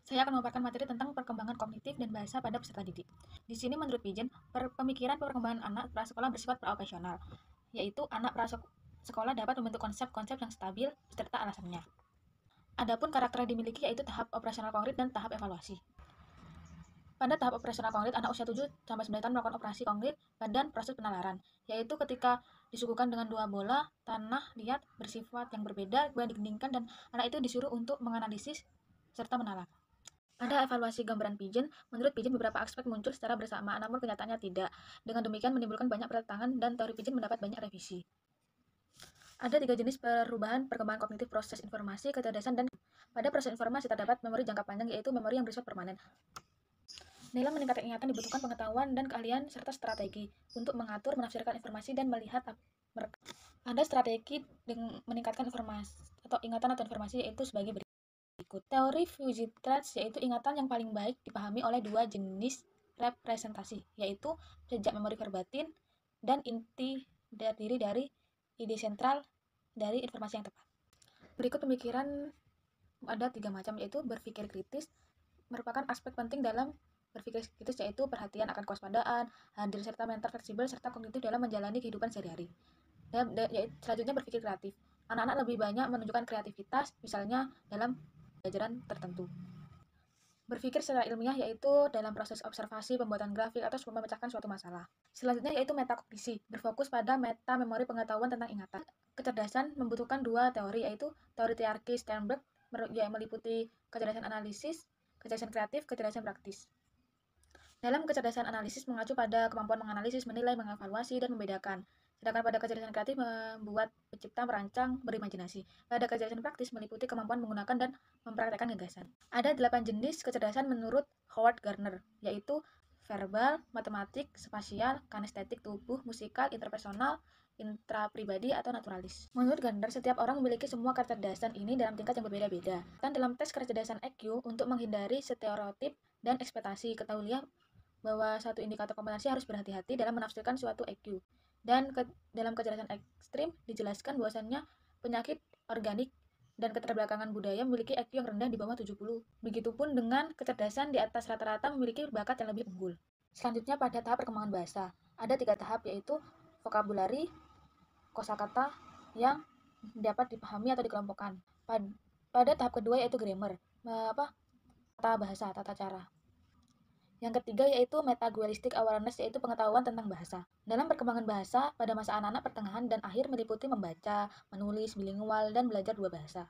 Saya akan memaparkan materi tentang perkembangan kognitif dan bahasa pada peserta didik. Di sini menurut Pijen, pemikiran perkembangan anak prasekolah bersifat praoperasional, yaitu anak prasekolah dapat membentuk konsep-konsep yang stabil beserta alasannya. Adapun karakter yang dimiliki yaitu tahap operasional konkret dan tahap evaluasi. Pada tahap operasional konkret, anak usia 7-9 tahun melakukan operasi konkret dan proses penalaran, yaitu ketika disuguhkan dengan dua bola, tanah, liat, bersifat yang berbeda, kemudian didindingkan dan anak itu disuruh untuk menganalisis serta menalar. Pada evaluasi gambaran Pijen, menurut Pijen beberapa aspek muncul secara bersamaan, namun kenyataannya tidak. Dengan demikian menimbulkan banyak pertentangan dan teori Pijen mendapat banyak revisi. Ada 3 jenis perubahan perkembangan kognitif: proses informasi, kecerdasan, dan pada proses informasi terdapat memori jangka panjang, yaitu memori yang bersifat permanen. Dalam meningkatkan ingatan dibutuhkan pengetahuan dan keahlian serta strategi untuk mengatur, menafsirkan informasi dan melihat merekam. Ada strategi dengan meningkatkan informasi atau ingatan atau informasi yaitu sebagai berikut. Teori Fuzzy Traits yaitu ingatan yang paling baik dipahami oleh dua jenis representasi, yaitu jejak memori verbatim dan inti terdiri dari ide sentral dari informasi yang tepat. Berikut pemikiran ada 3 macam, yaitu berpikir kritis merupakan aspek penting dalam berpikir kritis, yaitu perhatian akan kewaspadaan, hadir serta mental fleksibel serta kognitif dalam menjalani kehidupan sehari-hari. Dan selanjutnya berpikir kreatif. Anak-anak lebih banyak menunjukkan kreativitas, misalnya dalam pelajaran tertentu. Berpikir secara ilmiah yaitu dalam proses observasi, pembuatan grafik, atau memecahkan suatu masalah. Selanjutnya yaitu metakognisi, berfokus pada meta memori pengetahuan tentang ingatan. Kecerdasan membutuhkan 2 teori, yaitu teori hierarki Sternberg yang meliputi kecerdasan analisis, kecerdasan kreatif, kecerdasan praktis. Dalam kecerdasan analisis mengacu pada kemampuan menganalisis, menilai, mengevaluasi, dan membedakan. Sedangkan pada kecerdasan kreatif membuat, mencipta, merancang, berimajinasi. Pada kecerdasan praktis meliputi kemampuan menggunakan dan mempraktekkan gagasan. Ada 8 jenis kecerdasan menurut Howard Gardner, yaitu verbal, matematik, spasial, kinestetik tubuh, musikal, interpersonal, intrapribadi, atau naturalis. Menurut Gardner, setiap orang memiliki semua kecerdasan ini dalam tingkat yang berbeda-beda. Dan dalam tes kecerdasan EQ, untuk menghindari stereotip dan ekspektasi, ketahuilah bahwa satu indikator kompetensi harus berhati-hati dalam menafsirkan suatu EQ. Dan dalam kecerdasan ekstrim dijelaskan bahwasannya penyakit organik dan keterbelakangan budaya memiliki EQ yang rendah di bawah 70. Begitupun dengan kecerdasan di atas rata-rata memiliki bakat yang lebih unggul. Selanjutnya pada tahap perkembangan bahasa, ada 3 tahap, yaitu vokabulari, kosakata yang dapat dipahami atau dikelompokkan. Pada tahap kedua yaitu grammar, tata bahasa, tata cara. Yang ketiga yaitu metalinguistic awareness, yaitu pengetahuan tentang bahasa. Dalam perkembangan bahasa pada masa anak-anak pertengahan dan akhir meliputi membaca, menulis, bilingual, dan belajar 2 bahasa.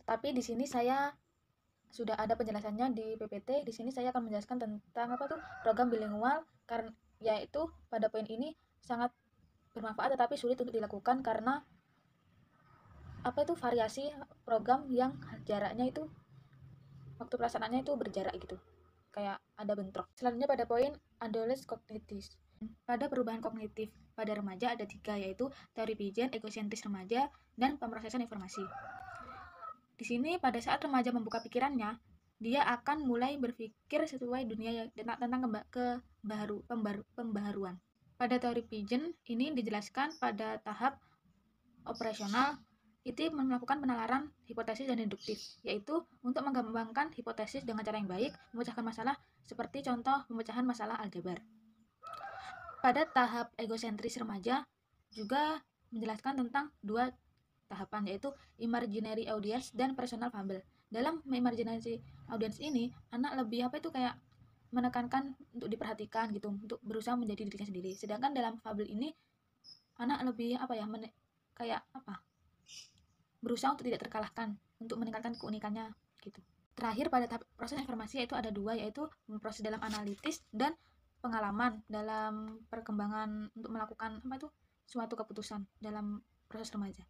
Tapi di sini saya sudah ada penjelasannya di PPT. Di sini saya akan menjelaskan tentang program bilingual, karena yaitu pada poin ini sangat bermanfaat tetapi sulit untuk dilakukan karena variasi program yang jaraknya itu waktu pelaksanaannya itu berjarak gitu. Kayak ada bentrok. Selanjutnya pada poin adolescent cognitive. Pada perubahan kognitif pada remaja ada 3, yaitu teori Pijen, egosentris remaja, dan pemrosesan informasi. Di sini pada saat remaja membuka pikirannya, dia akan mulai berpikir sesuai dunia tentang pembaharuan. Pada teori Pijen ini dijelaskan pada tahap operasional itu melakukan penalaran hipotesis dan deduktif, yaitu untuk mengembangkan hipotesis dengan cara yang baik, memecahkan masalah seperti contoh pemecahan masalah aljabar. Pada tahap egosentris remaja juga menjelaskan tentang 2 tahapan, yaitu imaginary audience dan personal fable. Dalam imaginary audience ini anak lebih kayak menekankan untuk diperhatikan gitu, untuk berusaha menjadi dirinya sendiri. Sedangkan dalam fable ini anak lebih berusaha untuk tidak terkalahkan, untuk meningkatkan keunikannya gitu. Terakhir pada tahap proses informasi yaitu ada 2, yaitu proses dalam analitis dan pengalaman dalam perkembangan untuk melakukan suatu keputusan dalam proses remaja.